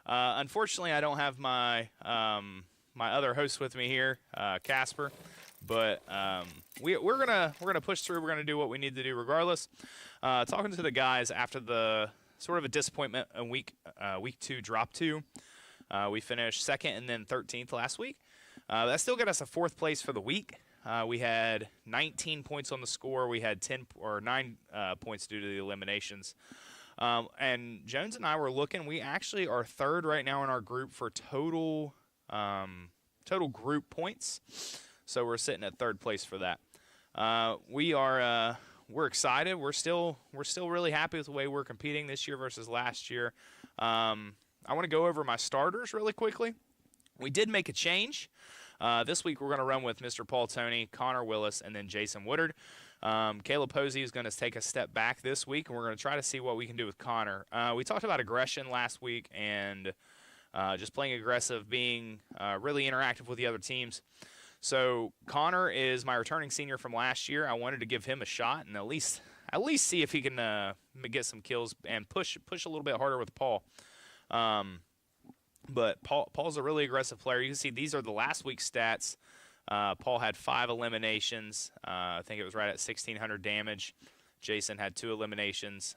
Unfortunately, I don't have my my other host with me here, Casper. But we're gonna push through. We're gonna do what we need to do regardless. Talking to the guys after the sort of a disappointment in week 2, drop 2. We finished second and then 13th last week. That still got us a 4th place for the week. We had 19 points on the score. We had 9 points due to the eliminations. And Jones and I were looking. We actually are 3rd right now in our group for total group points. So we're sitting at 3rd place for that. We're excited. We're still really happy with the way we're competing this year versus last year. I want to go over my starters really quickly. We did make a change. This week we're going to run with Mr. Paul Toney, Connor Willis, and then Jason Woodard. Caleb Posey is going to take a step back this week, and we're going to try to see what we can do with Connor. We talked about aggression last week and just playing aggressive, being really interactive with the other teams. So Connor is my returning senior from last year. I wanted to give him a shot and at least see if he can get some kills and push a little bit harder with Paul. But Paul's a really aggressive player. You can see these are the last week's stats. Paul had 5 eliminations. I think it was right at 1,600 damage. Jason had 2 eliminations.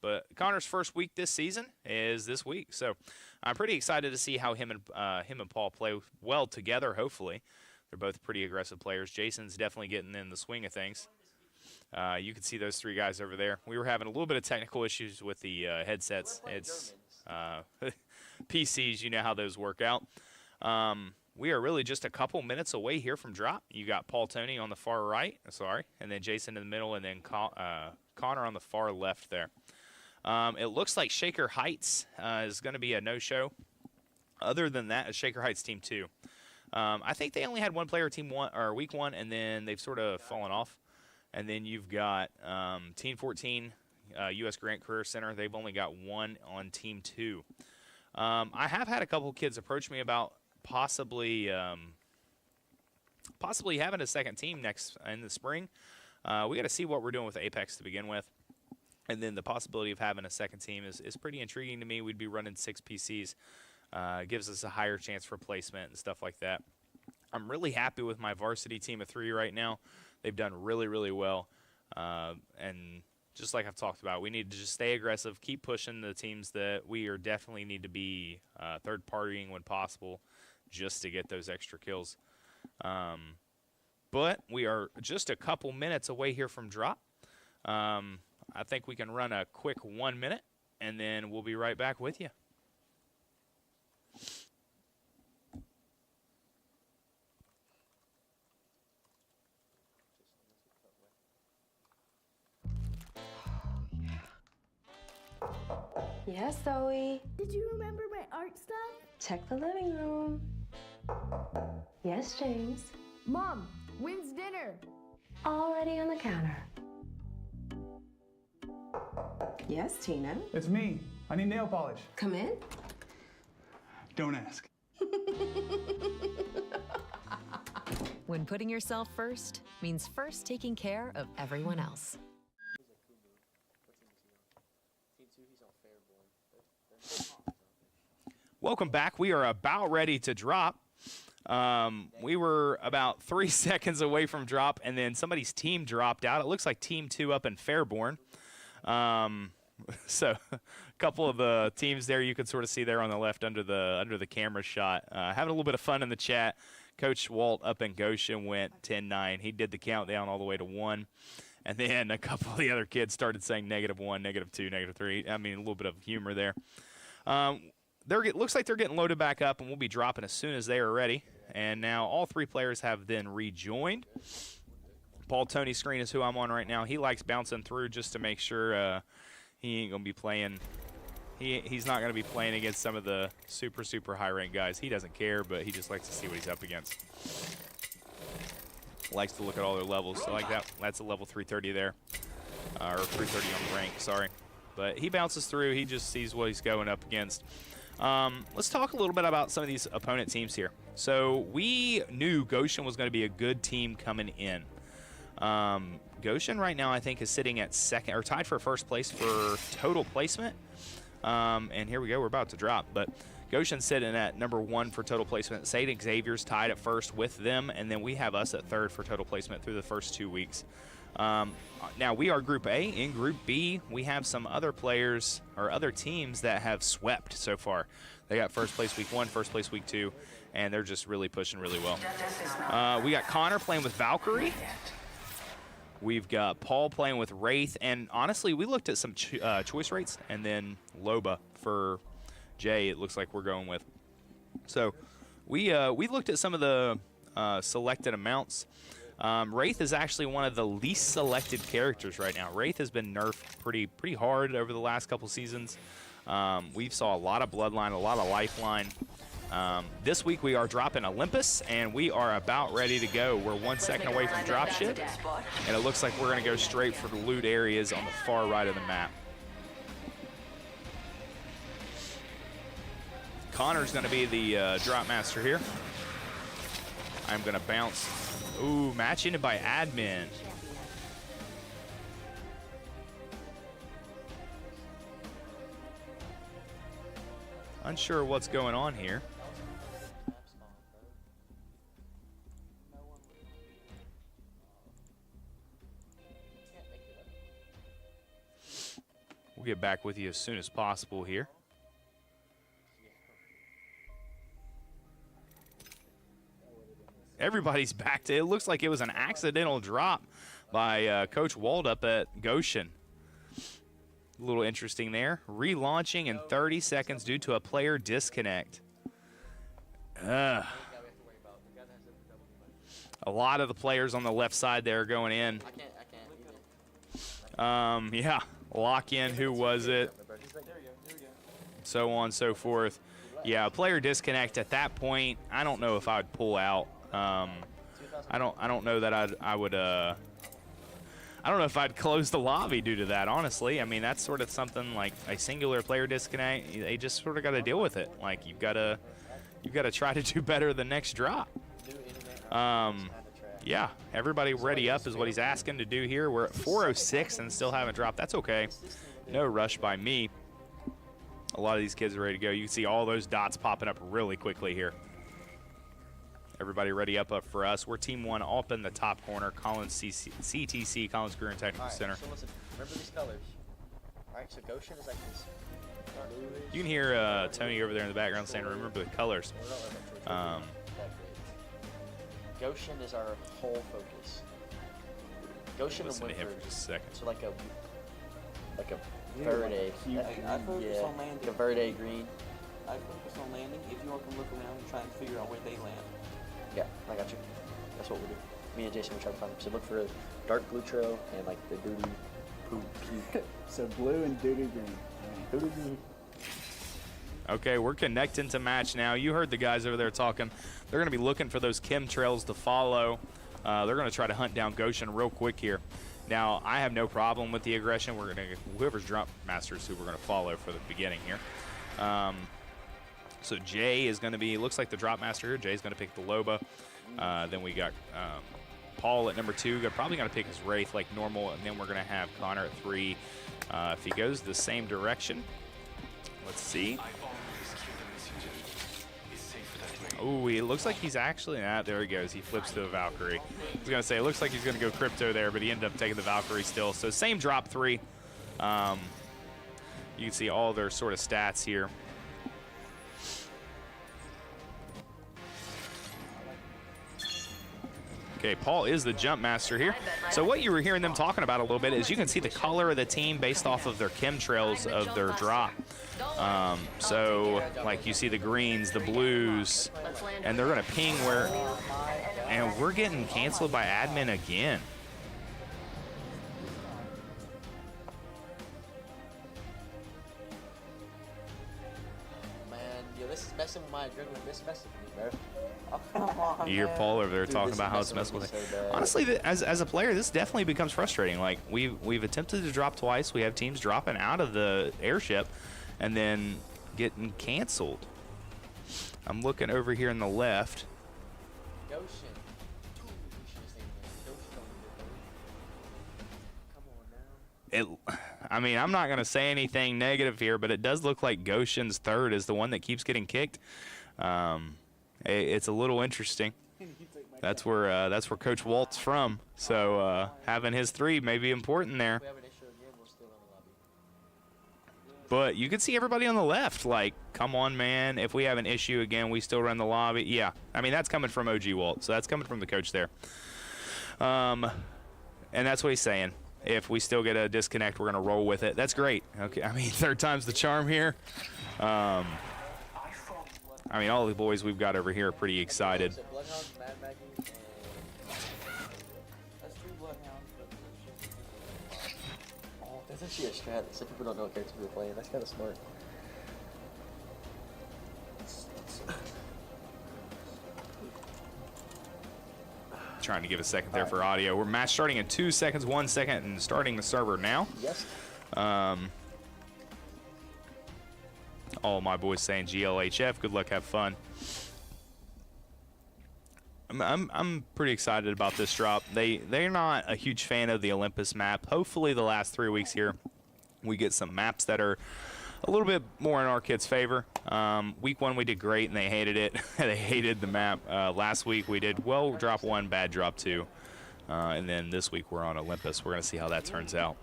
But Connor's first week this season is this week. So I'm pretty excited to see how him and Paul play well together, hopefully. They're both pretty aggressive players. Jason's definitely getting in the swing of things. You can see those 3 guys over there. We were having a little bit of technical issues with the headsets. It's PCs, you know how those work out. We are really just a couple minutes away here from drop. You got Paul Toney on the far right, and then Jason in the middle, and then Connor on the far left there. It looks like Shaker Heights is going to be a no-show. Other than that, it's Shaker Heights Team 2. I think they only had one player week 1, and then they've sort of fallen off. And then you've got Team 14, U.S. Grant Career Center. They've only got 1 on Team 2. I have had a couple kids approach me about possibly having a second team in the spring. We got to see what we're doing with Apex to begin with. And then the possibility of having a second team is pretty intriguing to me. We'd be running 6 PCs. Gives us a higher chance for placement and stuff like that. I'm really happy with my varsity team of 3 right now. They've done really, really well. And just like I've talked about, we need to just stay aggressive, keep pushing the teams that we are definitely need to be third-partying when possible just to get those extra kills. But we are just a couple minutes away here from drop. I think we can run a quick 1 minute, and then we'll be right back with you. Yes, Zoe. Did you remember my art stuff? Check the living room. Yes, James. Mom, when's dinner? Already on the counter. Yes, Tina. It's me. I need nail polish. Come in. Don't ask. When putting yourself first means first taking care of everyone else. Welcome back. We are about ready to drop. We were about 3 seconds away from drop, and then somebody's team dropped out. It looks like Team 2 up in Fairborn. So a couple of the teams there you can sort of see there on the left under the camera shot. Having a little bit of fun in the chat. Coach Walt up in Goshen went 10-9. He did the countdown all the way to 1. And then a couple of the other kids started saying -1, -2, -3. I mean, a little bit of humor there. Looks like they're getting loaded back up, and we'll be dropping as soon as they are ready. And now all 3 players have then rejoined. Paul Toney's screen is who I'm on right now. He likes bouncing through just to make sure he ain't going to be playing. He's not going to be playing against some of the super, super high-ranked guys. He doesn't care, but he just likes to see what he's up against. Likes to look at all their levels. So like that's a level 330 there. Or 330 on the rank, sorry. But he bounces through. He just sees what he's going up against. Let's talk a little bit about some of these opponent teams here. So we knew Goshen was going to be a good team coming in. Goshen right now I think is sitting at second, or tied for first place for total placement. And here we go. We're about to drop. But Goshen's sitting at number 1 for total placement. St. Xavier's tied at first with them, and then we have us at 3rd for total placement through the first 2 weeks. Now, we are Group A. In Group B, we have some other players or other teams that have swept so far. They got first place week 1, first place week 2, and they're just really pushing really well. We got Connor playing with Valkyrie. We've got Paul playing with Wraith, and honestly, we looked at some choice rates, and then Loba for Jay, it looks like we're going with. So we looked at some of the selected amounts. Wraith is actually one of the least selected characters right now. Wraith has been nerfed pretty hard over the last couple seasons. We've saw a lot of Bloodline, a lot of Lifeline. This week we are dropping Olympus, and we are about ready to go. We're 1 second away from dropship, and it looks like we're going to go straight for the loot areas on the far right of the map. Connor's going to be the drop master here. I'm going to bounce. Ooh, matching it by admin. Unsure what's going on here. We'll get back with you as soon as possible here. Everybody's back to it. Looks like it was an accidental drop by Coach Wald up at Goshen. A little interesting there. Relaunching in 30 seconds due to a player disconnect. A lot of the players on the left side there going in. Yeah, lock in. Who was it? So on and so forth. Yeah, a player disconnect at that point. I don't know if I would pull out. I don't know that I would. I don't know if I'd close the lobby due to that. Honestly, I mean that's sort of something like a singular player disconnect. They just sort of got to deal with it. Like you've got to try to do better the next drop. Yeah, everybody ready up is what he's asking to do here. We're at 4:06 and still haven't dropped. That's okay. No rush by me. A lot of these kids are ready to go. You can see all those dots popping up really quickly here. Everybody ready up for us. We're Team 1 up in the top corner. Collins CTC, Collins Career and Technical Center. So listen, remember these colors. All right, so Goshen is like this. You can hear Tony over there in the background saying, remember the colors. Goshen is our whole focus. Goshen and Listen to him Winford. for just a second. So like a verde. I focus on landing. Like a verde green. I focus on landing. If you all can look around and try and figure out where they land. Yeah, I got you. That's what we do. Me and Jason, we try to find them. So look for a dark blue trail and like the duty poop puke. So blue and doo-doo green. Doo-doo green. Okay, we're connecting to match now. You heard the guys over there talking. They're going to be looking for those chemtrails to follow. They're going to try to hunt down Goshen real quick here. Now, I have no problem with the aggression. We're going to whoever's drop masters who we're going to follow for the beginning here. So Jay is going to be, looks like the drop master here. Jay's going to pick the Loba. Then we got Paul at number 2. Probably going to pick his Wraith like normal. And then we're going to have Connor at 3. If he goes the same direction, let's see. Oh, it looks like he's actually, there he goes. He flips to a Valkyrie. I was going to say, it looks like he's going to go Crypto there, but he ended up taking the Valkyrie still. So same drop 3. You can see all their sort of stats here. Okay, Paul is the jump master here. So what you were hearing them talking about a little bit is you can see the color of the team based off of their chemtrails of their drop. So like you see the greens, the blues, and they're gonna ping where, and we're getting canceled by admin again. Man, yo, this is messing with my adrenaline. This is messing with me, bro. You hear Paul over there talking about how it's messing with it. Honestly, as a player, this definitely becomes frustrating. Like we've attempted to drop twice. We have teams dropping out of the airship and then getting canceled. I'm looking over here in the left. Goshen. Come on now. I mean, I'm not going to say anything negative here, but it does look like Goshen's third is the one that keeps getting kicked. It's a little interesting. That's where Coach Walt's from. So having his three may be important there. If we have an issue again, we'll still run the lobby. But you can see everybody on the left, like, come on, man. If we have an issue again, we still run the lobby. Yeah, I mean, that's coming from OG Walt, so that's coming from the coach there. And that's what he's saying. If we still get a disconnect, we're going to roll with it. That's great. Okay, I mean, third time's the charm here. I mean, all the boys we've got over here are pretty excited. So Bloodhound, Mad Maggie, and That's 3 bloodhounds, but oh, that's actually a strat. Some people don't know what characters we're playing. That's kind of smart. Trying to give a second there for audio. We're match starting in 2 seconds, 1 second, and starting the server now. Yes. All my boys saying GLHF. Good luck, have fun. I'm pretty excited about this drop. They're not a huge fan of the Olympus map. Hopefully the last 3 weeks here we get some maps that are a little bit more in our kids' favor. Week 1 we did great and they hated it. They hated the map. Last week we did well, drop 1, bad drop 2. And then this week we're on Olympus. We're gonna see how that turns out.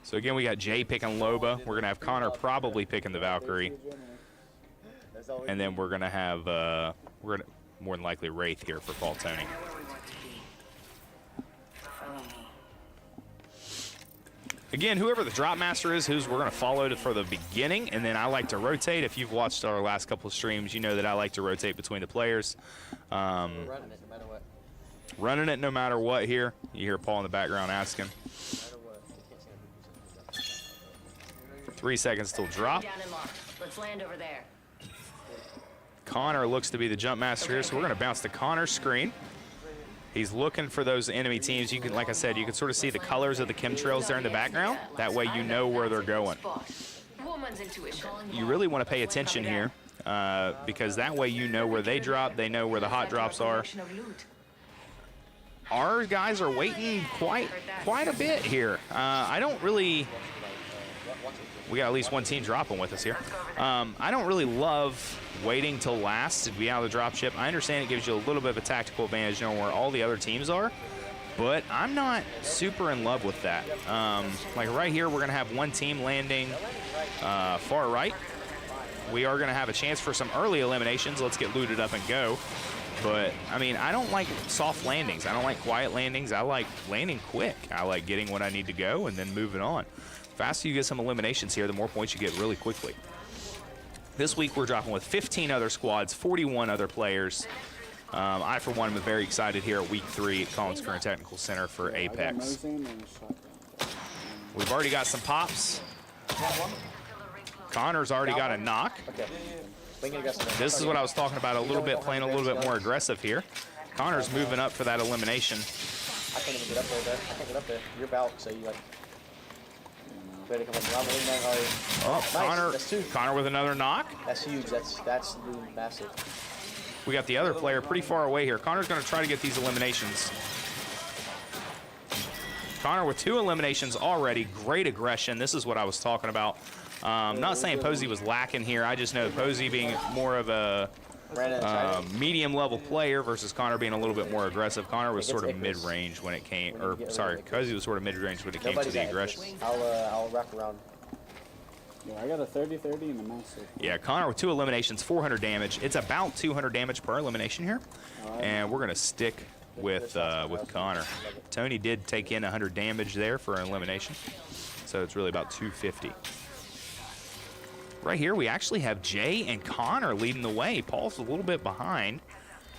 So again, we got Jay picking Loba. We're gonna have Connor probably picking the Valkyrie. And then we're gonna have we're gonna more than likely Wraith here for Paul Tony. Again, whoever the drop master is, we're gonna follow for the beginning, and then I like to rotate. If you've watched our last couple of streams, you know that I like to rotate between the players. We're running it no matter what. Running it no matter what here. You hear Paul in the background asking. No matter what. You can't see him. 3 seconds till drop. Down and mark. Let's land over there. Connor looks to be the jump master here, so we're gonna bounce to Connor's screen. He's looking for those enemy teams. You can, like I said, you can sort of see the colors of the chemtrails there in the background. That way you know where they're going. Woman's intuition. You really want to pay attention here because that way you know where they drop. They know where the hot drops are. Our guys are waiting quite a bit here. I don't really. We got at least one team dropping with us here. I don't really love waiting till last to be out of the drop ship. I understand it gives you a little bit of a tactical advantage knowing where all the other teams are, but I'm not super in love with that. Like right here, we're gonna have one team landing far right. We are gonna have a chance for some early eliminations. Let's get looted up and go. But I mean, I don't like soft landings. I don't like quiet landings. I like landing quick. I like getting what I need to go and then moving on. Faster you get some eliminations here, the more points you get really quickly. This week we're dropping with 15 other squads, 41 other players. I, for one, am very excited here at week 3 at Collins Current Technical Center for Apex. We've already got some pops. Connor's already got a knock. Okay. This is what I was talking about a little bit, playing a little bit more aggressive here. Connor's moving up for that elimination. I can't even get up there, I can't get up there. You're about, so you like. Ready to come up. Oh, Nice. Connor, That's 2. Connor with another knock. That's huge. That's really massive. We got the other player pretty far away here. Connor's going to try to get these eliminations. Connor with 2 eliminations already. Great aggression. This is what I was talking about. Not saying Posey was lacking here. I just know Posey being more of a medium-level player versus Connor being a little bit more aggressive. Connor was sort of mid-range when it came, or sorry, Posey was sort of mid-range when it came to the aggression. I'll wrap around. Yeah, I got a 30-30 and a massive. Yeah, Connor with 2 eliminations, 400 damage. It's about 200 damage per elimination here, and we're gonna stick with Connor. Tony did take in 100 damage there for an elimination, so it's really about 250. Right here, we actually have Jay and Connor leading the way. Paul's a little bit behind.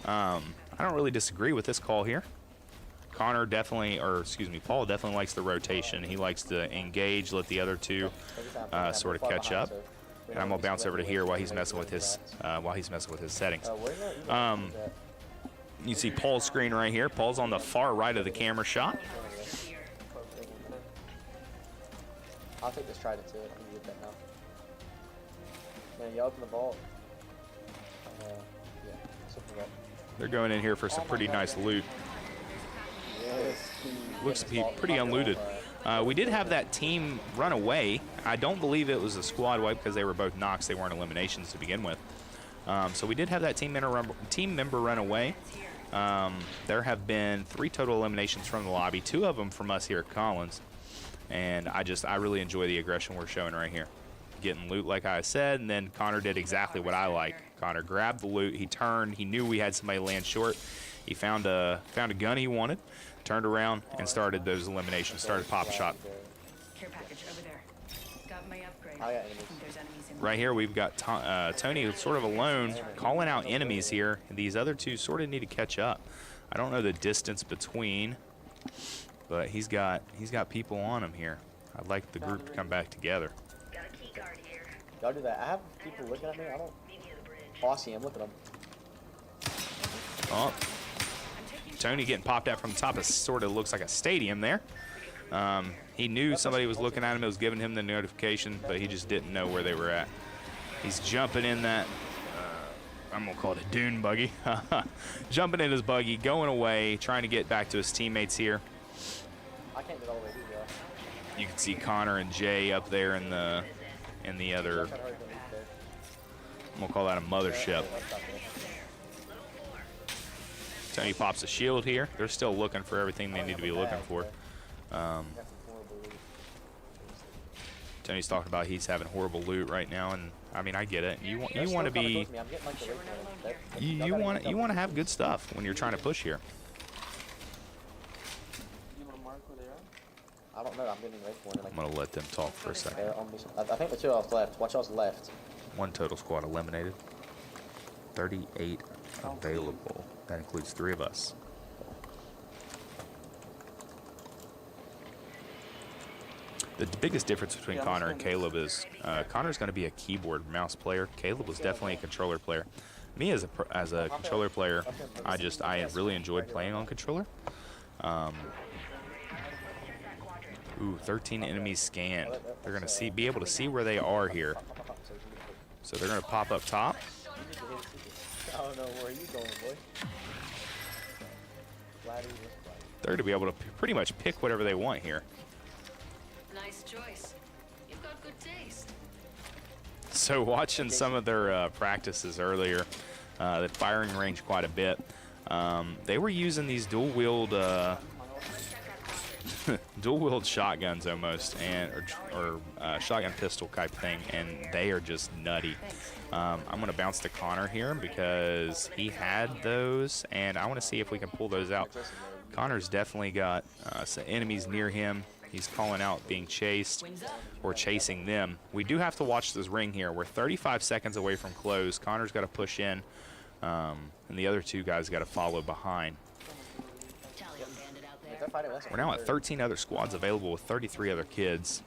I don't really disagree with this call here. Connor definitely, or excuse me, Paul definitely likes the rotation. He likes to engage, let the other two sort of catch up. And I'm gonna bounce over to here while he's messing with his settings. You see Paul's screen right here. Paul's on the far right of the camera shot. I'll take this trident too. I can get that now. Man, you open the vault. Yeah, something up. They're going in here for some pretty nice loot. Looks to be pretty unlooted. We did have that team run away. I don't believe it was a squad wipe because they were both knocks. They weren't eliminations to begin with. So we did have that team member run away. There have been 3 total eliminations from the lobby, 2 of them from us here at Collins. And I really enjoy the aggression we're showing right here. Getting loot like I said, and then Connor did exactly what I like. Connor grabbed the loot, he turned, he knew we had somebody land short. He found a gun he wanted, turned around and started those eliminations, started pop shot. Care package over there. Got my upgrade. I got enemies. There's enemies in Right here we've got Tony sort of alone, calling out enemies here. These other 2 sort of need to catch up. I don't know the distance between, but he's got people on him here. I'd like the group to come back together. Got a key card here. Y'all do that. I have people looking at me. I don't. Oh, I see him. Look at him. Oh, Tony getting popped out from the top of sort of looks like a stadium there. He knew somebody was looking at him. It was giving him the notification, but he just didn't know where they were at. He's jumping in that, I'm going to call it a dune buggy. Jumping in his buggy, going away, trying to get back to his teammates here. I can't get all the way through there. You can see Connor and Jay up there in the other, I'm going to call that a mothership. Tony pops a shield here. They're still looking for everything they need to be looking for. Tony's talking about he's having horrible loot right now, and I mean I get it. You want to be you want to have good stuff when you're trying to push here. You want to mark where they are? I don't know. I'm getting ready for it. I'm gonna let them talk for a second. I think the 2 off left. Watch y'all's left. 1 total squad eliminated. 38 available. That includes 3 of us. The biggest difference between Connor and Caleb is Connor's going to be a keyboard mouse player. Caleb was definitely a controller player. Me as a controller player, I really enjoyed playing on controller. Ooh, 13 enemies scanned. They're going to be able to see where they are here. So they're going to pop up top. I don't know where you going, boy. They're going to be able to pretty much pick whatever they want here. Nice choice. You've got good taste. So watching some of their practices earlier, the firing range quite a bit. They were using these dual-wield shotguns almost, or shotgun pistol type thing, and they are just nutty. I'm going to bounce to Connor here because he had those, and I want to see if we can pull those out. Connor's definitely got some enemies near him. He's calling out being chased or chasing them. We do have to watch this ring here. We're 35 seconds away from close. Connor's got to push in, and the other 2 guys got to follow behind. We're now at 13 other squads available with 33 other kids.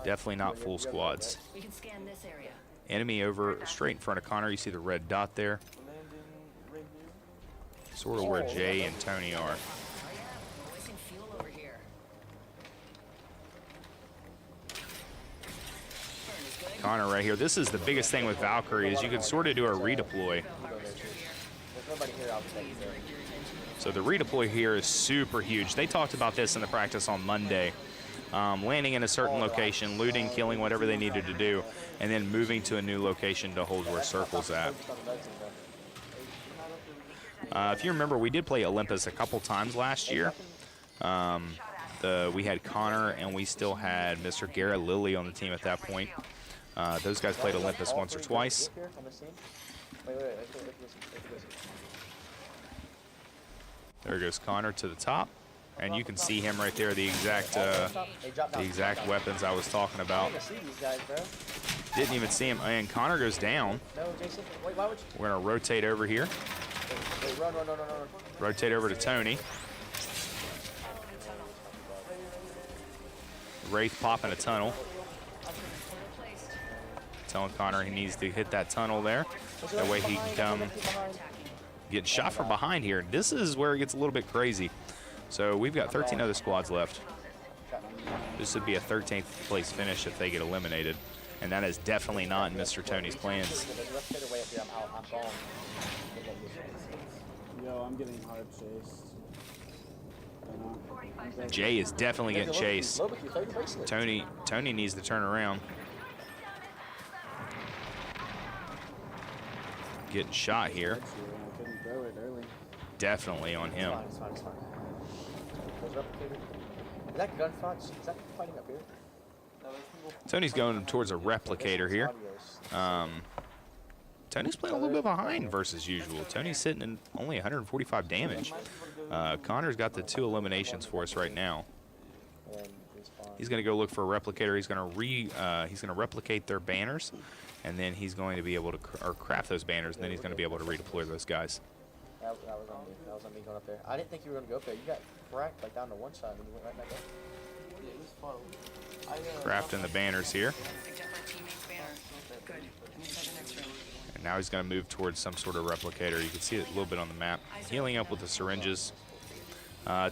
Definitely not full squads. We can scan this area. Enemy over straight in front of Connor. You see the red dot there. Sort of where Jay and Tony are. Wasting fuel over here. Connor right here. This is the biggest thing with Valkyrie is you can sort of do a redeploy. There's nobody here. I'll take it. So the redeploy here is super huge. They talked about this in the practice on Monday. Landing in a certain location, looting, killing, whatever they needed to do, and then moving to a new location to hold where Circle's at. If you remember, we did play Olympus a couple times last year. We had Connor, and we still had Mr. Garrett Lilly on the team at that point. Those guys played Olympus once or twice. There goes Connor to the top, and you can see him right there, the exact weapons I was talking about. Didn't even see him, and Connor goes down. We're gonna rotate over here. Rotate over to Tony. Wraith popping a tunnel. Telling Connor he needs to hit that tunnel there. That way he can come. Getting shot from behind here. This is where it gets a little bit crazy. So we've got 13 other squads left. This would be a 13th place finish if they get eliminated. And that is definitely not in Mr. Tony's plans. Yo, I'm getting hard chased. Jay is definitely getting chased. Lobicue, 30 bracelet. Tony needs to turn around. Getting shot here. I couldn't throw it early. Definitely on him. It's fine, it's fine. There's replicator. Is that gunfight? Is that fighting up here? Tony's going towards a replicator here. Tony's playing a little bit behind versus usual. Tony's sitting in only 145 damage. Connor's got the 2 eliminations for us right now. And respawn. He's going to go look for a replicator. He's going to replicate their banners, and then he's going to be able to craft those banners, and then he's going to be able to redeploy those guys. That was on me. That was on me going up there. I didn't think you were going to go up there. You got cracked like down to one side and you went right back up. Yeah, it was fun. Crafting the banners here. Picked up our teammate's banner. Good. Inside the next room. And now he's going to move towards some sort of replicator. You can see it a little bit on the map. Healing up with the syringes.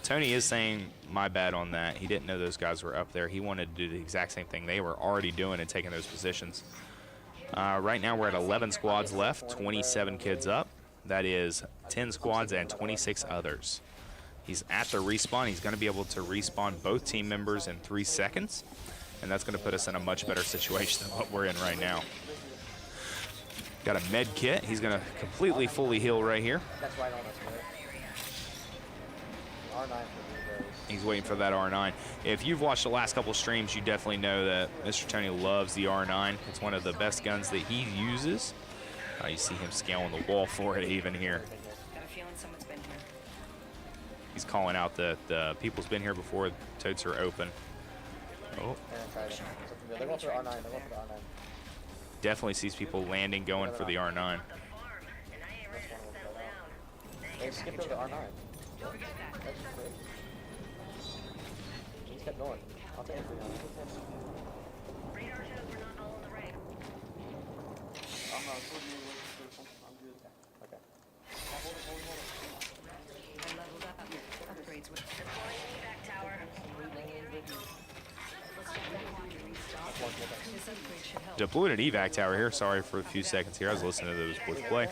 Tony is saying, my bad on that. He didn't know those guys were up there. He wanted to do the exact same thing they were already doing and taking those positions. Right now we're at 11 squads left, 27 kids up. That is 10 squads and 26 others. He's at the respawn. He's going to be able to respawn both team members in 3 seconds. And that's going to put us in a much better situation than what we're in right now. Got a med kit. He's going to completely fully heal right here. That's right on us, man. R9 for me, guys. He's waiting for that R9. If you've watched the last couple streams, you definitely know that Mr. Tony loves the R9. It's one of the best guns that he uses. You see him scaling the wall for it even here. Got a feeling someone's been here. He's calling out that the people's been here before. Totes are open. Oh, And try it. They're going for the R9. They're going for the R9. definitely sees people landing, going for the R9. They skipped over the R9. That's great. He just kept going. I'll take it. Okay. I leveled up. Upgrades with this upgrade should help. Deployed an evac tower here. Sorry for a few seconds here. I was listening to those boys play.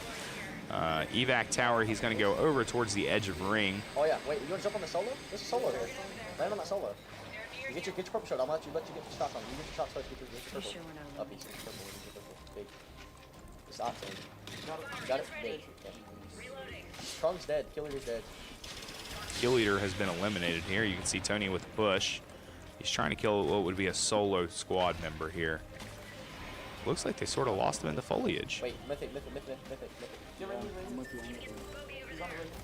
Evac tower, he's going to go over towards the edge of ring. Oh yeah, wait, you want to jump on the solo? There's a solo here. Land on that solo. You get your purple shot. I'm gonna let you get your shots on. You get your shots first. Get your purple. sure we're not Up easy. Purple. Get your purple. Big. Just option. Got it. Big. Okay. Krung's dead. Killer is dead. Kill leader has been eliminated here. You can see Tony with the push. He's trying to kill what would be a solo squad member here. Looks like they sort of lost him in the foliage. Wait, mythic. I'm with you.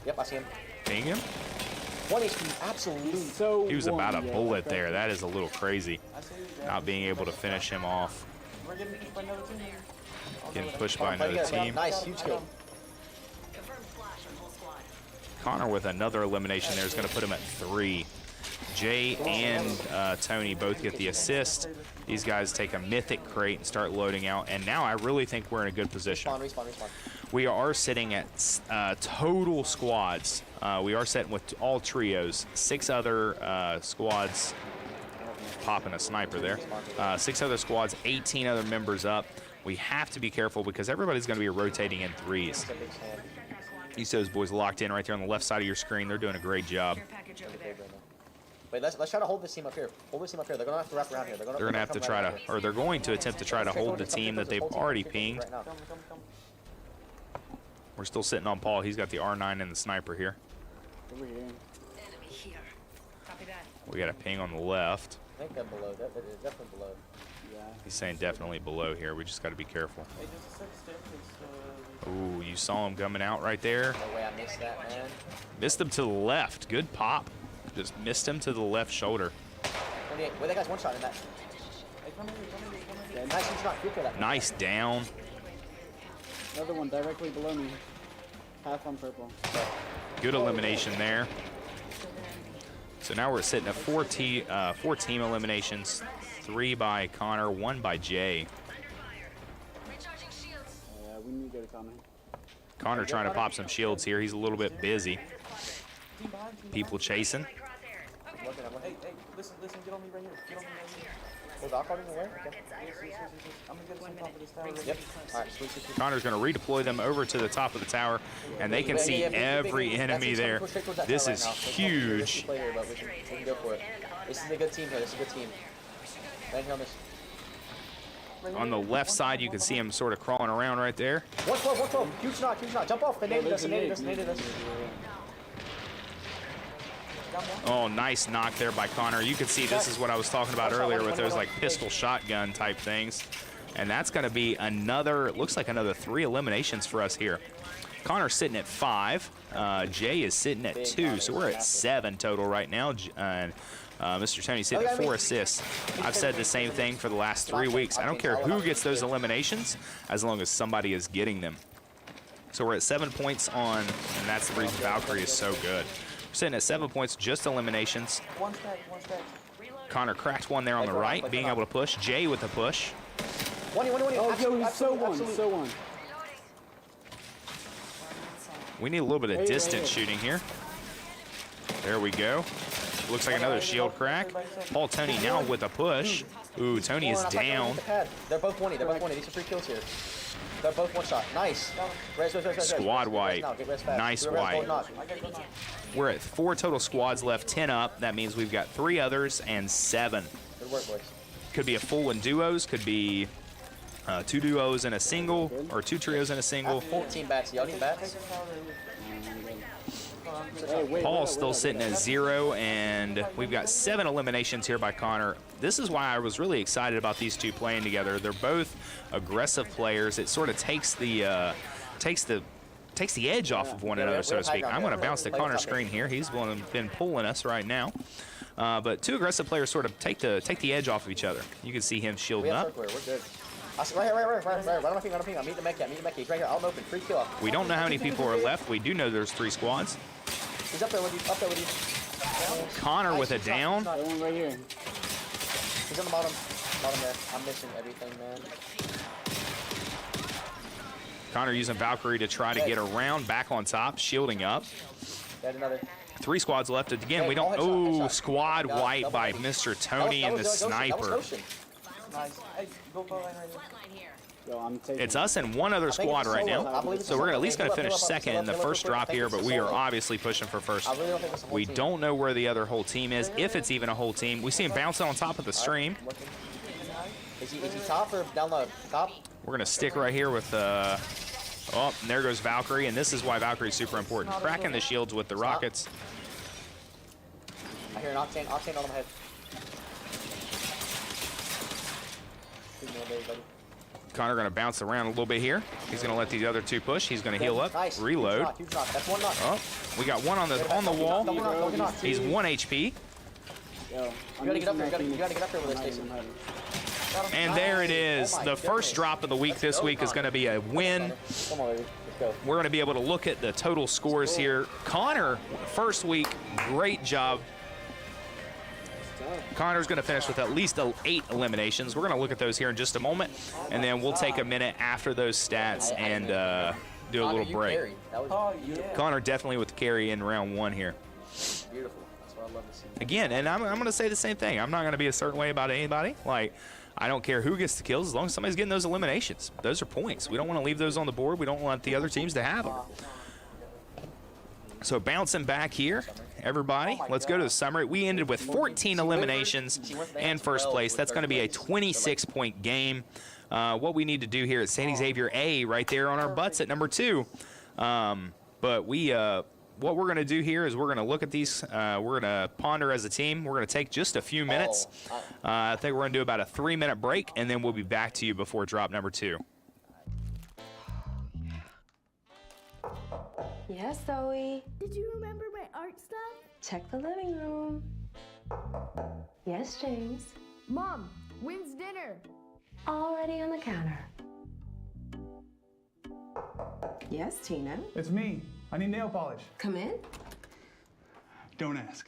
Yep, I see him. Ping him? 1 HP, absolute. So He was about a yeah, bullet that- there. That is a little crazy. Not being able to finish him off. We're getting pushed by another team. Getting pushed by another team. Nice, huge kill. Confirm flash on whole squad. Connor with another elimination there is going to put him at 3. Jay and Tony both get the assist. These guys take a mythic crate and start loading out. And now I really think we're in a good position. Respawn. We are sitting at total squads. We are sitting with all trios. 6 other squads. Popping a sniper there. 6 other squads, 18 other members up. We have to be careful because everybody's going to be rotating in 3s. You see those boys locked in right there on the left side of your screen. They're doing a great job. Care package over there. Wait, let's try to hold this team up here. Hold this team up here. They're gonna have to wrap around here. They're going to have to try to, or they're going to attempt to try to hold the team that they've already pinged. We're still sitting on Paul. He's got the R9 and the sniper here. Over here. Enemy here. Copy that. We got a ping on the left. I think they're below. They're definitely below. Yeah. He's saying definitely below here. We just got to be careful. Hey, just a sec, step. Ooh, you saw him coming out right there. No way I missed that, man. Missed him to the left. Good pop. Just missed him to the left shoulder. 28. Wait, that guy's one shot in that. Hey, come here. Yeah, nice shot. Good kill that. Nice down. Another one directly below me. Half on purple. Good elimination there. So now we're sitting at 4 team eliminations. 3 by Connor, 1 by Jay. We need to go to Connor. Connor trying to pop some shields here. He's a little bit busy. People chasing. working. Hey, listen, get on me right here. Get on me right here. Was Alcarding away? Okay. Yes. I'm gonna get us on top of this tower. Yep. Alright, sweet. Connor's going to redeploy them over to the top of the tower, and they can see every enemy there. This is huge. We can go for it. This is a good team here. This is a good team. Land here on this. On the left side, you can see him sort of crawling around right there. 112. Huge knock. Jump off. They naded us. Oh, nice knock there by Connor. You can see this is what I was talking about earlier with those like pistol shotgun type things. And that's going to be another, looks like another 3 eliminations for us here. Connor's sitting at 5. Jay is sitting at 2. So we're at 7 total right now. Mr. Tony's sitting at 4 assists. I've said the same thing for the last 3 weeks. I don't care who gets those eliminations as long as somebody is getting them. So we're at 7 points on, and that's the reason Valkyrie is so good. We're sitting at 7 points, just eliminations. One stack. Connor cracked one there on the right, being able to push. Jay with the push. 1. Oh, yo, he's so one. We need a little bit of Hey, distance shooting here. There we go. Looks like another shield crack. Paul Tony now with a push. Ooh, Tony is down. They're both 20. These are 3 kills here. They're both 1 shot. Nice. Res. Squad wipe. Get res fast. Nice Do a res wipe. gold knock. We're at 4 total squads left, 10 up. That means we've got 3 others and 7. Good work, boys. Could be a full in duos, could be 2 duos and a single, or 2 trios and a I single. have 14 bats. Y'all need bats? Paul's still sitting at 0, and we've got 7 eliminations here by Connor. This is why I was really excited about these two playing together. They're both aggressive players. It sort of takes the edge off of one another, so to speak. I'm going to bounce to Connor's screen here. He's been pulling us right now. But 2 aggressive players sort of take the edge off of each other. You can see him We shielding have up. circle here. We're good. Right here. Right on my ping. Meet the mech cat. He's right here. Out and open. Free kill. We don't know how many people are left. We do know there's 3 squads. He's up there with you. Connor with a down. The one right here. He's on the bottom. Bottom there. I'm missing everything, man. Connor using Valkyrie to try to get around, back on top, shielding up. Got another. 3 squads left. Again, Hey, we don't. headshot. Oh, squad Got it. wipe Double by wipe. Mr. Tony and the That was sniper. Goshen. Nice. Hey, go for line right here. Yo, I'm taking It's us and 1 other think squad it's right solo. now. I believe it's So we're solo. at least going to Hey, finish fill up, second in the fill up, first fill up. drop I think here, it's but a we are solo. obviously pushing for first. I really don't think it's a whole We team. don't know where the other whole team is, if it's even a whole team. We see him bouncing on top of the stream. Looking. Is he top or down low? Top? We're going to stick right here with, oh, and there goes Valkyrie, and this is why Valkyrie is super important. Cracking the shields with the rockets. I hear an octane on my head. 2 more days, buddy. Connor going to bounce around a little bit here. He's going to let these other 2 push. He's going to heal up, Nice. reload. Huge knock. That's 1 knock. Oh, we got one on the wall. Double knock. He's 1 HP. Yo, You gotta get up there. You gotta get up there with us, Jason. And there it is. Oh my The first goodness. drop of the week this week is going to be a win. Come on, baby. Let's go. We're going to be able to look at the total scores here. Connor, first week, great job. Connor's going to finish with at least 8 eliminations. We're going to look at those here in just a moment, and then we'll take a minute after those stats and do a little Connor, you break. carried. That was Oh, yeah. Connor definitely with the carry in round 1 here. beautiful. That's what I love to see. Again, and I'm going to say the same thing. I'm not going to be a certain way about anybody. Like, I don't care who gets the kills as long as somebody's getting those eliminations. Those are points. We don't want to leave those on the board. We don't want the other teams to have them. So bouncing back here, everybody, let's go to the summary. We ended with 14 eliminations and first place. That's going to be a 26-point game. What we need to do here at St. Xavier A right there on our butts at number 2. But what we're going to do here is we're going to look at these. We're going to ponder as a team. We're going to take just a few minutes. I think we're going to do about a 3-minute break, and then we'll be back to you before drop number 2. Yes, Zoe. Did you remember my art stuff? Check the living room. Yes, James. Mom, when's dinner? Already on the counter. Yes, Tina. It's me. I need nail polish. Come in. Don't ask.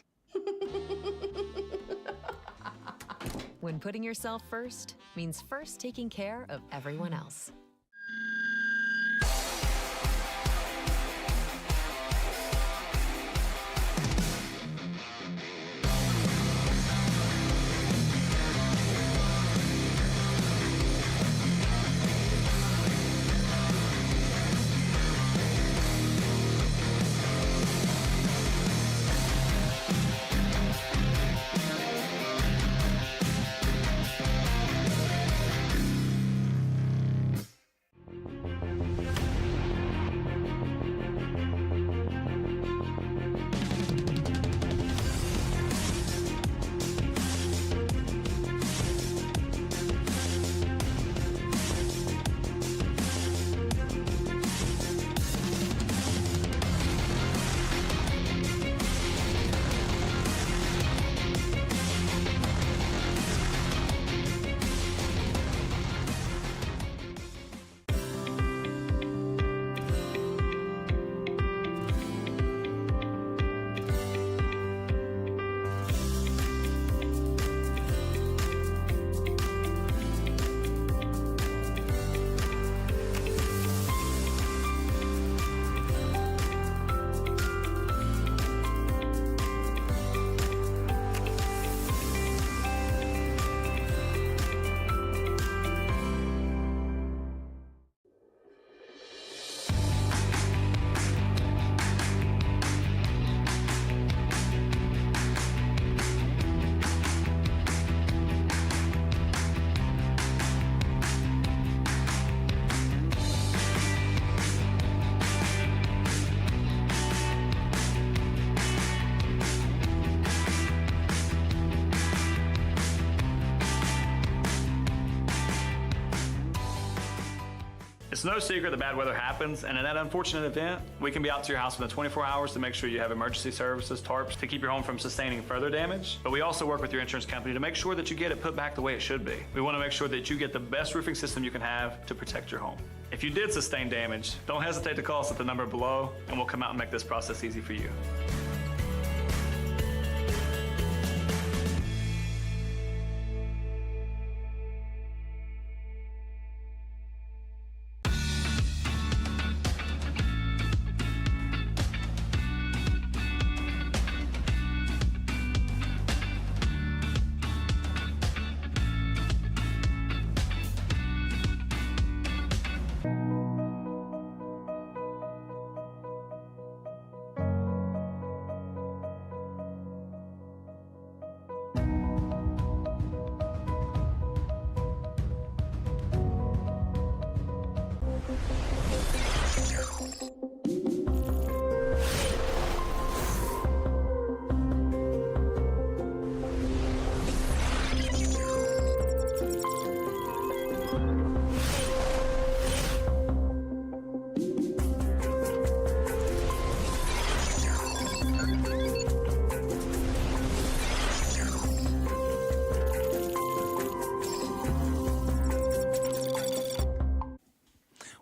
When putting yourself first means first taking care of everyone else. It's no secret that bad weather happens, and in that unfortunate event, we can be out to your house within 24 hours to make sure you have emergency services, tarps, to keep your home from sustaining further damage. But we also work with your insurance company to make sure that you get it put back the way it should be. We want to make sure that you get the best roofing system you can have to protect your home. If you did sustain damage, don't hesitate to call us at the number below, and we'll come out and make this process easy for you.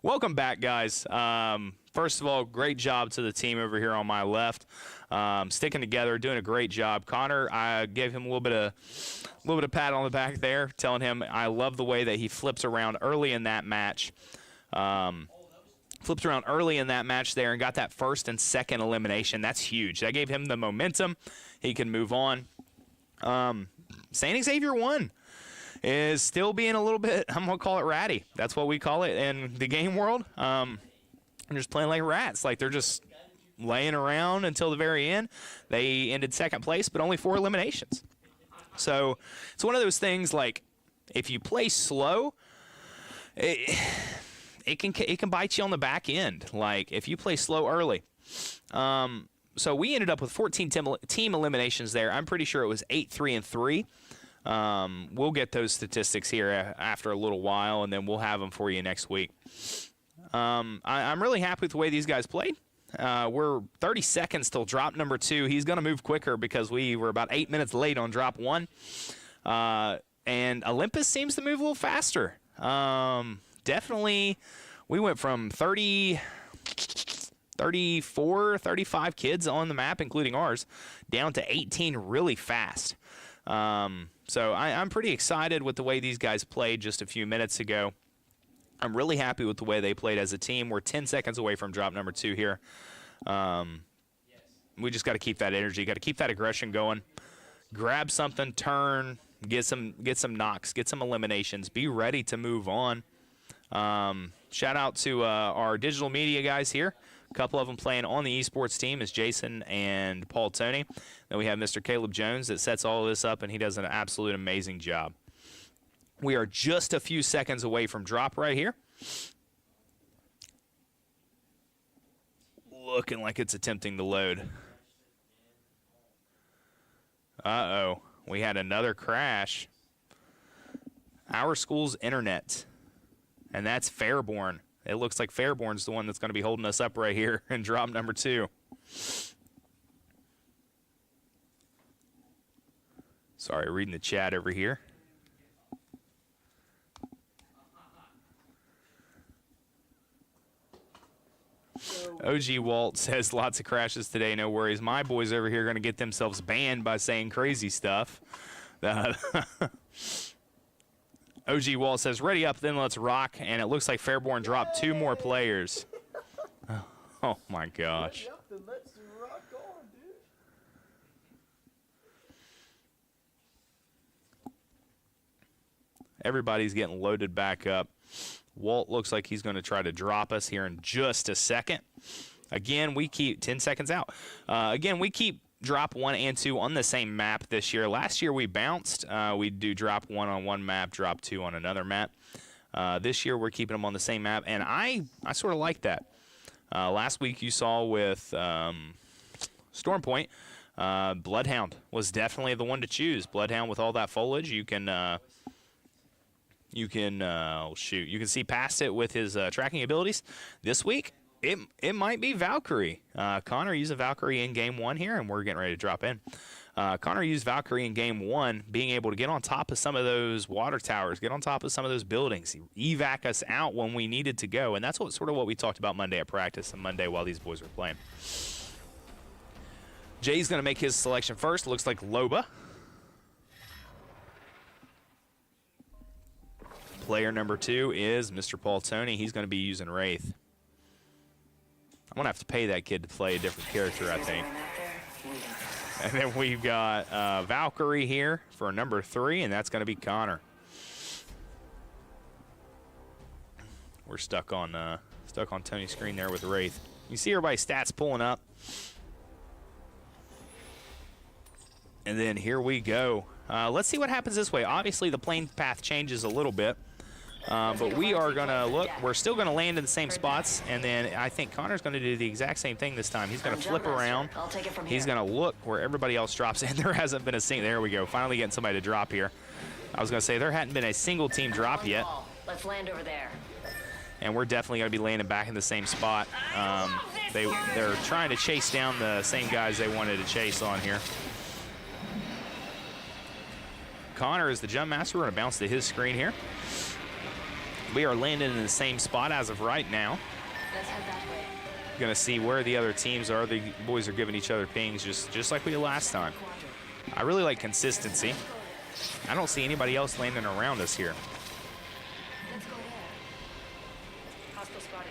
Welcome back, guys. First of all, great job to the team over here on my left, sticking together, doing a great job. Connor, I gave him a little bit of pat on the back there, telling him I love the way that he flips around early in that match. Flipped around early in that match there and got that first and second elimination. That's huge. That gave him the momentum. He can move on. St. Xavier 1 is still being a little bit, I'm going to call it ratty. That's what we call it in the game world. They're just playing like rats. Like they're just laying around until the very end. They ended second place, but only 4 eliminations. So it's one of those things like if you play slow, it can bite you on the back end. Like if you play slow early. So we ended up with 14 team eliminations there. I'm pretty sure it was 8-3-3. We'll get those statistics here after a little while, and then we'll have them for you next week. I'm really happy with the way these guys played. We're 30 seconds till drop number 2. He's going to move quicker because we were about 8 minutes late on drop 1. And Olympus seems to move a little faster. Definitely, we went from 34, 35 kids on the map, including ours, down to 18 really fast. So I'm pretty excited with the way these guys played just a few minutes ago. I'm really happy with the way they played as a team. We're 10 seconds away from drop number 2 here. We just got to keep that energy, got to keep that aggression going. Grab something, turn, get some knocks, get some eliminations, be ready to move on. Shout out to our digital media guys here. A couple of them playing on the esports team is Jason and Paul Tony. Then we have Mr. Caleb Jones that sets all of this up, and he does an absolute amazing job. We are just a few seconds away from drop right here. Looking like it's attempting to load. Uh-oh. We had another crash. Our school's internet. And that's Fairborn. It looks like Fairborn's the one that's going to be holding us up right here in drop number 2. Sorry, reading the chat over here. OG Walt says lots of crashes today, no worries. My boys over here are going to get themselves banned by saying crazy stuff. OG Wall says, ready up, then let's rock. And it looks like Fairborn dropped 2 more players. Oh, my gosh. Everybody's getting loaded back up. Walt looks like he's going to try to drop us here in just a second. Again, we keep 10 seconds out. Again, we keep drop 1 and 2 on the same map this year. Last year we bounced. We do drop 1 on one map, drop 2 on another map. This year we're keeping them on the same map, and I sort of like that. Last week you saw with Stormpoint, Bloodhound was definitely the one to choose. Bloodhound with all that foliage, you can You can you can see past it with his tracking abilities. This week, it might be Valkyrie. Connor used a Valkyrie in game 1 here, and we're getting ready to drop in. Connor used Valkyrie in game 1, being able to get on top of some of those water towers, get on top of some of those buildings, evac us out when we needed to go, and that's what we talked about Monday at practice and Monday while these boys were playing. Jay's going to make his selection first. Looks like Loba. Player number 2 is Mr. Paul Tony. He's going to be using Wraith. I'm going to have to pay that kid to play a different character, I think. And then we've got Valkyrie here for number 3, and that's going to be Connor. We're stuck on Tony's screen there with Wraith. You see everybody's stats pulling up. And then here we go. Let's see what happens this way. Obviously, the plane path changes a little bit. But we are going to look. We're still going to land in the same spots. And then I think Connor's going to do the exact same thing this time. He's going to flip around. He's going to look where everybody else drops in. There hasn't been a single. There we go. Finally getting somebody to drop here. I was going to say there hadn't been a single team drop yet. Let's land over there. And we're definitely going to be landing back in the same spot. They're trying to chase down the same guys they wanted to chase on here. Connor is the jump master. We're going to bounce to his screen here. We are landing in the same spot as of right now. Let's head that way. Going to see where the other teams are. The boys are giving each other pings just like we did last time. I really like consistency. I don't see anybody else landing around us here. Let's go there. Hostile spotted.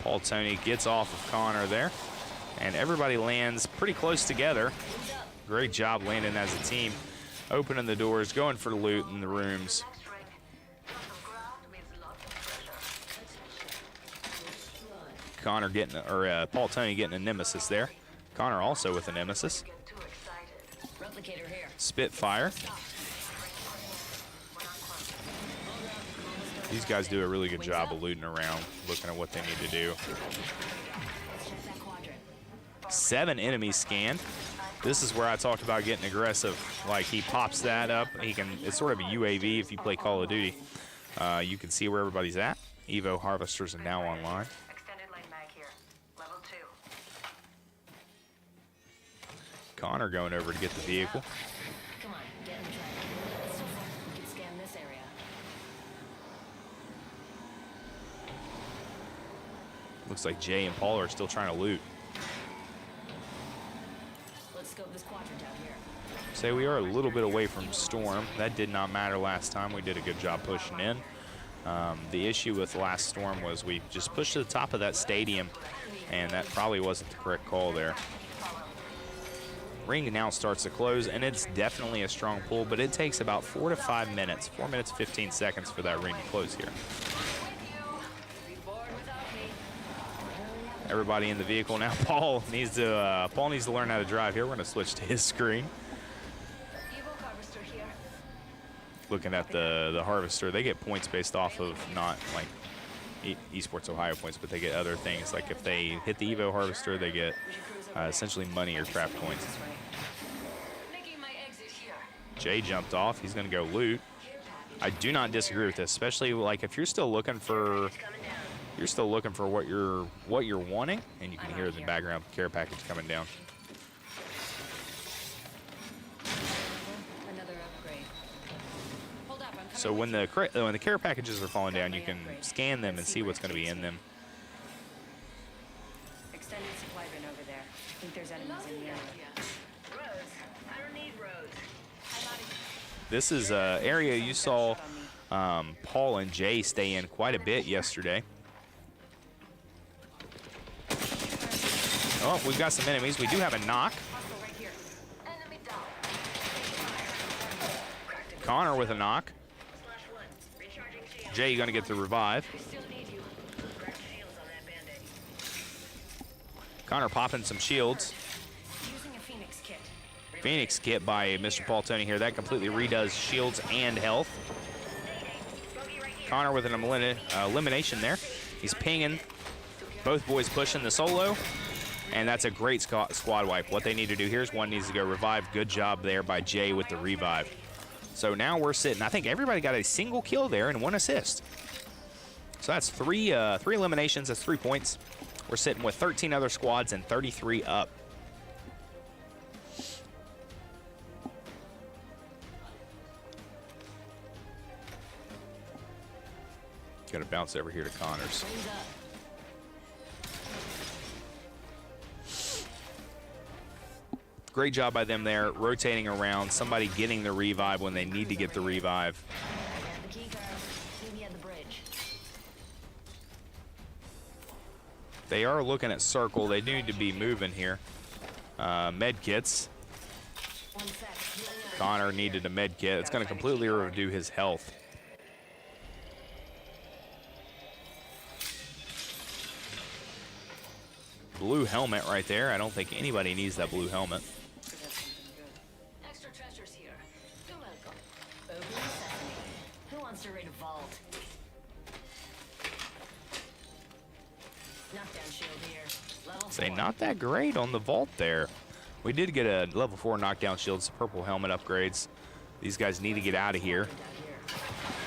Paul Tony gets off of Connor there. And everybody lands pretty close together. Great job landing as a team. Opening the doors, going for loot in the rooms. Connor getting, or Paul Tony getting a nemesis there. Connor also with a nemesis. Replicator here. Spitfire. These guys do a really good job of looting around, looking at what they need to do. 7 enemies scanned. This is where I talked about getting aggressive. Like, he pops that up. It's sort of a UAV if you play Call of Duty. You can see where everybody's at. Evo harvesters are now online. Extended light mag here. Level 2. Connor going over to get the vehicle. Come on, get in the truck. We can scan this area. Looks like Jay and Paul are still trying to loot. Let's scope this quadrant out here. Say we are a little bit away from Storm. That did not matter last time. We did a good job pushing in. The issue with last Storm was we just pushed to the top of that stadium, and that probably wasn't the correct call there. Ring now starts to close, and it's definitely a strong pull, but it takes about 4 to 5 minutes, 4 minutes, 15 seconds for that ring to close here. Everybody in the vehicle now. Paul needs to learn how to drive here. We're going to switch to his screen. Looking at the harvester, they get points based off of not like Esports Ohio points, but they get other things. Like if they hit the Evo harvester, they get essentially money or craft points. Jay jumped off. He's going to go loot. I do not disagree with this, especially like if you're still looking for what you're wanting, and you can hear in the background the care package coming down. Another upgrade. Hold up, I'm coming So when the care packages are falling down, you can scan them and see what's going to be in them. Extended supply bin over there. I think there's enemies in the area. Rose, I don't need Rose. This is an area you saw Paul and Jay stay in quite a bit yesterday. Oh, we've got some enemies. We do have a knock. Connor with a knock. Jay going to get the revive. Connor popping some shields. Using a Phoenix kit. Phoenix kit by Mr. Paul Tony here. That completely redoes shields and health. Connor with an elimination there. He's pinging. Both boys pushing the solo. And that's a great squad wipe. What they need to do here is one needs to go revive. Good job there by Jay with the revive. So now we're sitting, I think everybody got a single kill there and 1 assist. So that's three eliminations, that's 3 points. We're sitting with 13 other squads and 33 up. Got to bounce over here to Connors. Great job by them there, rotating around, somebody getting the revive when they need to get the revive. They are looking at circle. They do need to be moving here. Med kits. Connor needed a med kit. It's going to completely redo his health. Blue helmet right there. I don't think anybody needs that blue helmet. Extra treasures here. You're welcome. Open sesame. Who wants to raid a vault? Knockdown shield here. Level 4. Say not that great on the vault there. We did get a level 4 knockdown shield, some purple helmet upgrades. These guys need to get out of here.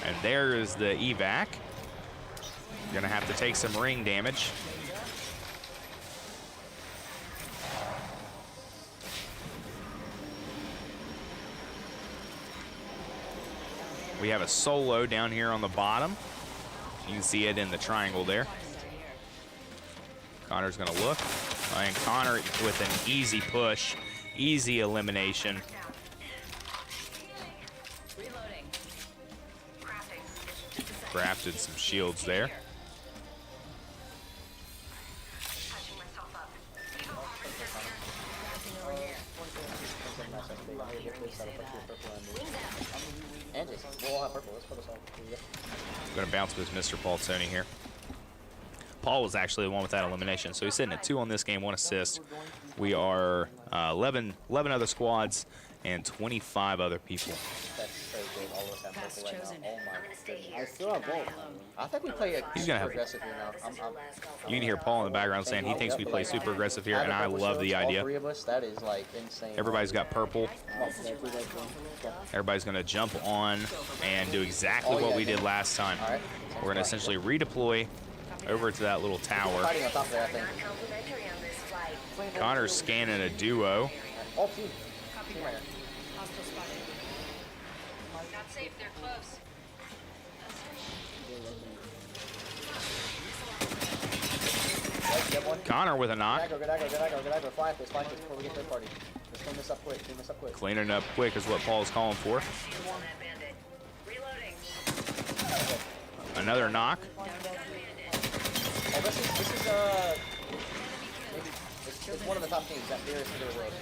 And there is the evac. Gonna have to take some ring damage. We have a solo down here on the bottom. You can see it in the triangle there. Connor's gonna look. And Connor with an easy push, easy elimination. Reloading. Crafted some shields there. And Jason. We'll all have purple. Let's put us all. I'm gonna bounce with Mr. Paul Tony here. Paul was actually the one with that elimination, so he's sitting at 2 on this game, 1 assist. We are 11 other squads and 25 other people. That's so good. All of us have purple right now. Oh my goodness. I still have both. I think we play He's gonna super have- aggressive here now. You can hear Paul in the background saying he thinks we play super aggressive here, and I love the All idea. 3 of us, that is like insane. Everybody's got purple. Everybody's gonna jump on and do exactly what we did last time. All right. We're gonna essentially redeploy over to that little tower. Fighting on top there, I think. Connor's scanning a duo. All 2. Team right here. Not safe. They're close. Right, get one. Connor with a knock. Good aggro. Fly this before we get third party. Let's clean this up quick. Cleaning up quick is what Paul's calling for. Reloading. Another knock. Oh, this is maybe it's one of the top teams that nearest to the road.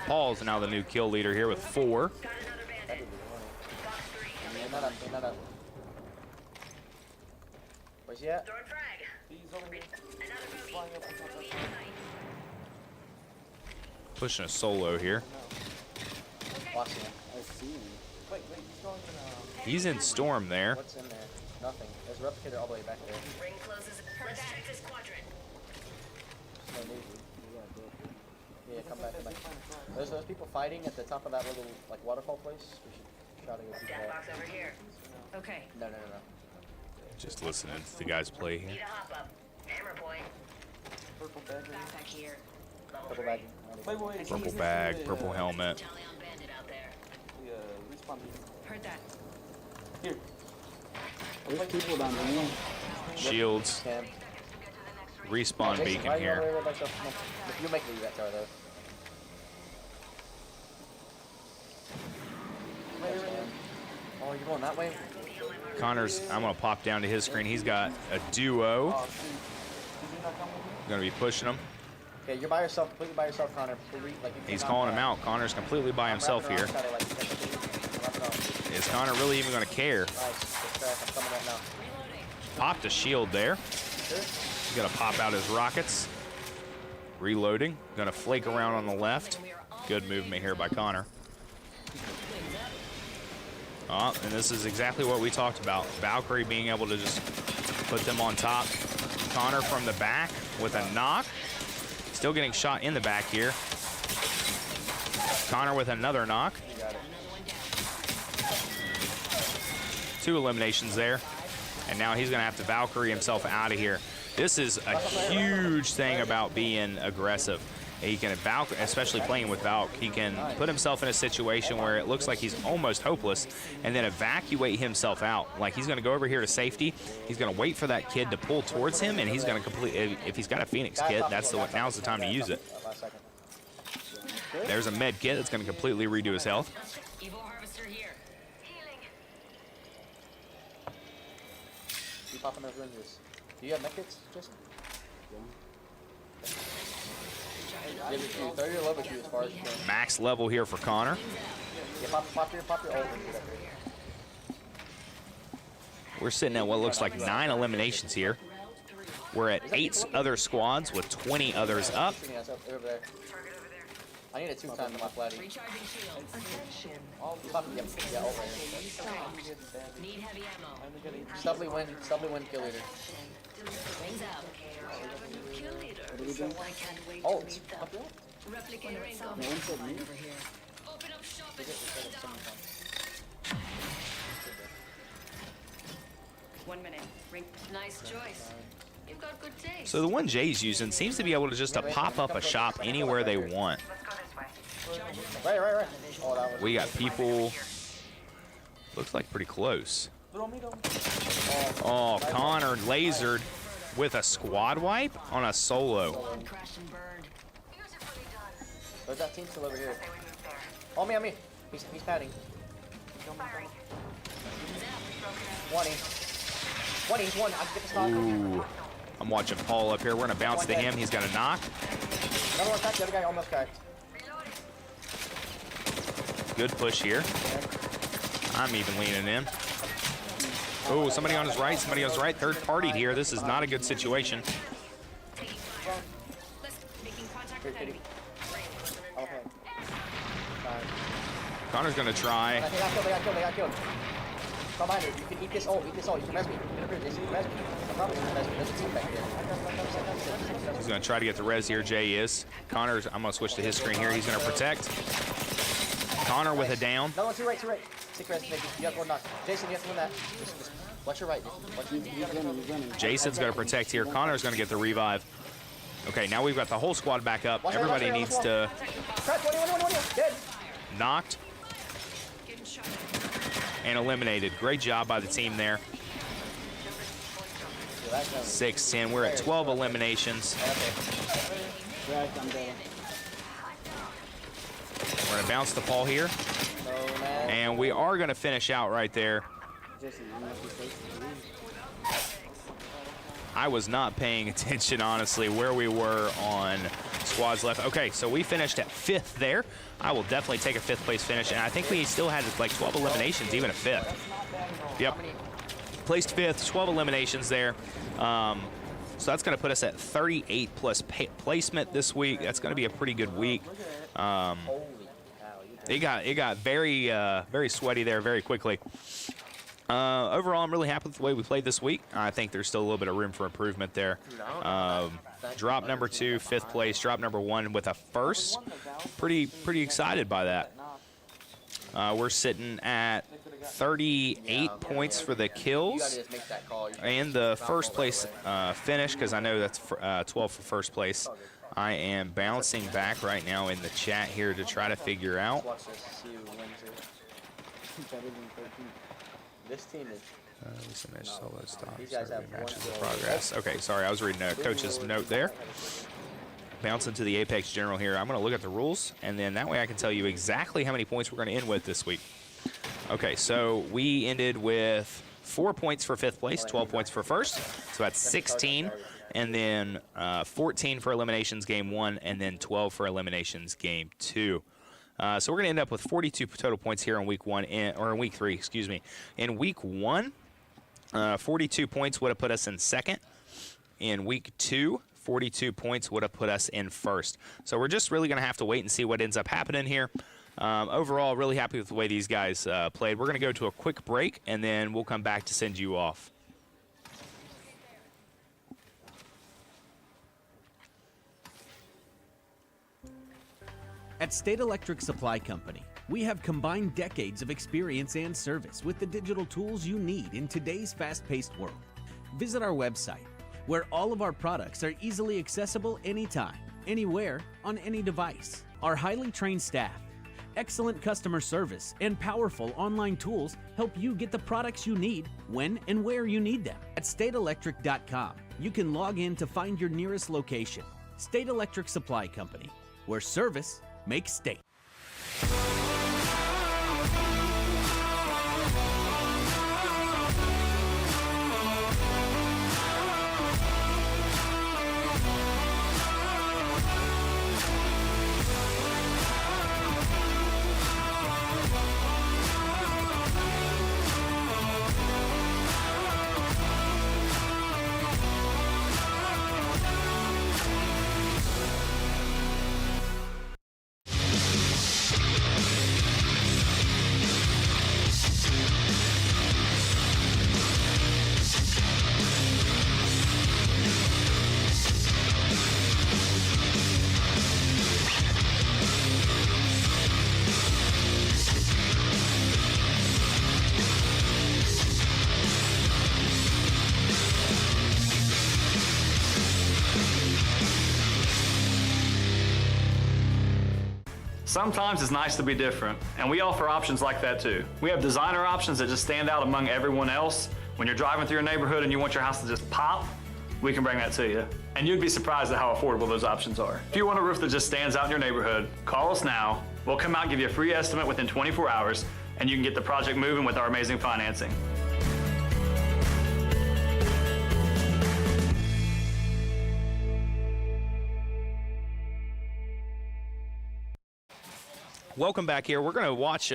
Paul's now the new kill leader here with 4. That would be running. Clean that up. Where's he at? Pushing a solo here. Watching him. I see him. He's in storm there. What's in there? Nothing. There's a replicator all the way back there. Ring closes. Let's check this quadrant. No need. Yeah, come back. There's those people fighting at the top of that little like waterfall place. We should try to go through Stat that. box over here. Okay. No. Just listening to the guys play here. Need a hop up. Hammer point. Purple badger. Backpack here. Purple bag. Wait. Purple bag, purple helmet. Tally on bandit out there. Respawn. Heard that. Here. There's people down there. Shields. Cam. Respawn Jason, beacon why you here. over by yourself? Come on. If you make the evac tower though. Oh, you're going that way? Connor's, I'm gonna pop down to his screen. He's got a duo. Oh, shoot. Did you not come with me? Gonna be pushing him. Okay, you're by yourself, completely by yourself, Connor. He's calling him out. Connor's completely by himself here. Is Connor really even gonna care? Nice. Good track. I'm coming right now. Popped a shield there. Sure. He's gonna pop out his rockets. Reloading. Gonna flake around on the left. Good movement here by Connor. And this is exactly what we talked about. Valkyrie being able to just put them on top. Connor from the back with a knock. still getting shot in the back here. Connor with another knock. 2 eliminations there. And now he's going to have to Valkyrie himself out of here. This is a huge thing about being aggressive. He can, especially playing with Valk, he can put himself in a situation where it looks like he's almost hopeless and then evacuate himself out. Like he's going to go over here to safety. He's going to wait for that kid to pull towards him, and he's going to complete. If he's got a Phoenix kit, now's the time to use it. There's a med kit that's going to completely redo his health. Evo harvester here. Healing. Keep popping those lenses. Do you have medkits, Jason? Give it to you. Throw your level to you as far as you can. Max level here for Connor. Yeah, pop your ult. We're sitting at what looks like 9 eliminations here. We're at 8 other squads with 20 others up. Yeah, it's up over there. I need a 2-time to my flatty. Recharging shields. Pop, yeah, ult right here. Need heavy ammo. Stubbly win, kill leader. Wings out. Kill leader. I can't wait to Ult. meet them. Pop your ult. Replicator incoming. No one said me. Over here. Open up shop and shut down. 1 minute. Nice choice. You've got good taste. So the one Jay's using seems to be able to just pop up a shop anywhere they want. Right. Oh, that was. We got people, looks like pretty close. Oh, Connor lasered with a squad wipe on a solo. Crashed and burned. Where's that team still over here? On me. He's padding. 20. He's one. I can get the stock. Ooh, I'm watching Paul up here. We're gonna bounce to him. He's got a knock. Another one cracked. The other guy almost cracked. Good push here. I'm even leaning in. Oh, somebody on his right. Third party here. This is not a good situation. Okay. Connor's gonna try. They got killed. Come behind you. You can eat this ult. You can res me. Jason, you can res me. I probably can res me. There's a team back there. He's gonna try to get the res here. Jay is. Connor's, I'm gonna switch to his screen here. He's gonna protect. Connor with a down. Another one, 2 right. 6 res, Nikki. You have one knock. Jason, you have to win that. Just watch your right. He's running. Jason's gonna protect here. Connor's gonna get the revive. Okay, now we've got the whole squad back up. Everybody needs to. Crack, 20. Dead. Knocked and eliminated. Great job by the team there. 6-10. We're at 12 eliminations. Crack, I'm dead. We're gonna bounce the Paul here, and we are gonna finish out right there. Jason, I'm not supposed to leave. I was not paying attention, honestly, where we were on squads left. Okay, so we finished at 5th there. I will definitely take a 5th place finish, and I think we still had like 12 eliminations, even at 5th. Yep. Placed 5th, 12 eliminations there. So that's going to put us at 38 plus placement this week. That's going to be a pretty good week. It got very very sweaty there very quickly. Overall, I'm really happy with the way we played this week. I think there's still a little bit of room for improvement there. Drop number 2, 5th place. Drop number 1 with a first. Pretty excited by that. We're sitting at 38 points for the kills and the first place finish, because I know that's 12 for first place. I am bouncing back right now in the chat here to try to figure out. This team is. Solo stop. These guys have matches one in progress. Okay, sorry, I was reading a coach's note there. Bouncing to the Apex General here. I'm going to look at the rules, and then that way I can tell you exactly how many points we're going to end with this week. Okay, so we ended with 4 points for 5th place, 12 points for first. So that's 16, and then 14 for eliminations game 1, and then 12 for eliminations game 2. So we're going to end up with 42 total points here in week 1, or in week 3, excuse me. In week 1, 42 points would have put us in 2nd. In week 2, 42 points would have put us in 1st. So we're just really going to have to wait and see what ends up happening here. Overall, really happy with the way these guys played. We're going to go to a quick break, and then we'll come back to send you off. At State Electric Supply Company, we have combined decades of experience and service with the digital tools you need in today's fast-paced world. Visit our website, where all of our products are easily accessible anytime, anywhere, on any device. Our highly trained staff, excellent customer service, and powerful online tools help you get the products you need when and where you need them. At stateelectric.com, you can log in to find your nearest location. State Electric Supply Company, where service makes state. Sometimes it's nice to be different, and we offer options like that too. We have designer options that just stand out among everyone else. When you're driving through your neighborhood and you want your house to just pop, we can bring that to you. And you'd be surprised at how affordable those options are. If you want a roof that just stands out in your neighborhood, call us now. We'll come out and give you a free estimate within 24 hours, and you can get the project moving with our amazing financing. Welcome back here. We're going to watch,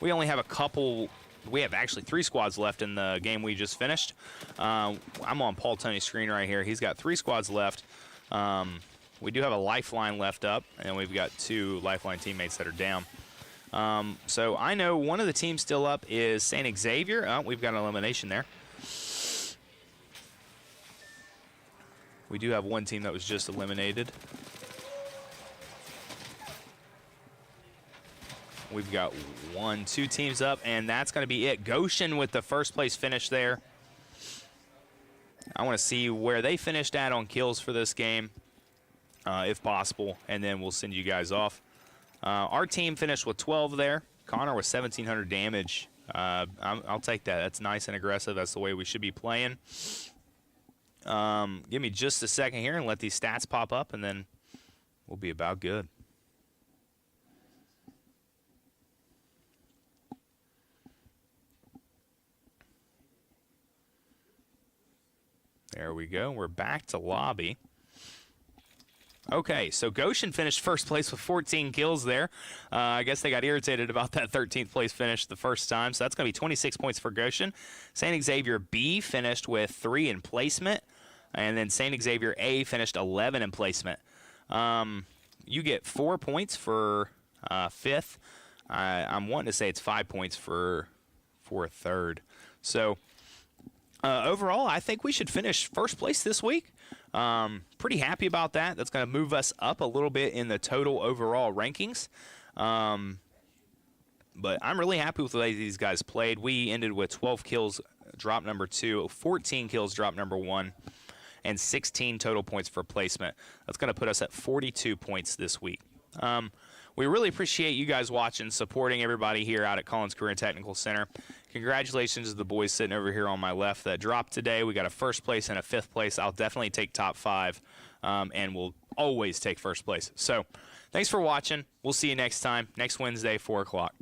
we only have a couple, we have actually 3 squads left in the game we just finished. I'm on Paul Tony's screen right here. He's got 3 squads left. We do have a lifeline left up, and we've got 2 lifeline teammates that are down. So I know one of the teams still up is St. Xavier. Oh, we've got an elimination there. We do have one team that was just eliminated. We've got 2 teams up, and that's going to be it. Goshen with the first place finish there. I want to see where they finished at on kills for this game, if possible, and then we'll send you guys off. Our team finished with 12 there. Connor with 1,700 damage. I'll take that. That's nice and aggressive. That's the way we should be playing. Give me just a second here and let these stats pop up, and then we'll be about good. There we go. We're back to lobby. Okay, so Goshen finished first place with 14 kills there. I guess they got irritated about that 13th place finish the first time, so that's going to be 26 points for Goshen. St. Xavier B finished with 3 in placement, and then St. Xavier A finished 11 in placement. You get 4 points for 5th. I'm wanting to say it's 5 points for 3rd. So overall, I think we should finish first place this week. Pretty happy about that. That's going to move us up a little bit in the total overall rankings. But I'm really happy with the way these guys played. We ended with 12 kills, drop number 2, 14 kills, drop number 1, and 16 total points for placement. That's going to put us at 42 points this week. We really appreciate you guys watching, supporting everybody here out at Collins Career and Technical Center. Congratulations to the boys sitting over here on my left that dropped today. We got a 1st place and a 5th place. I'll definitely take top 5, and we'll always take 1st place. So thanks for watching. We'll see you next time, next Wednesday, 4 o'clock.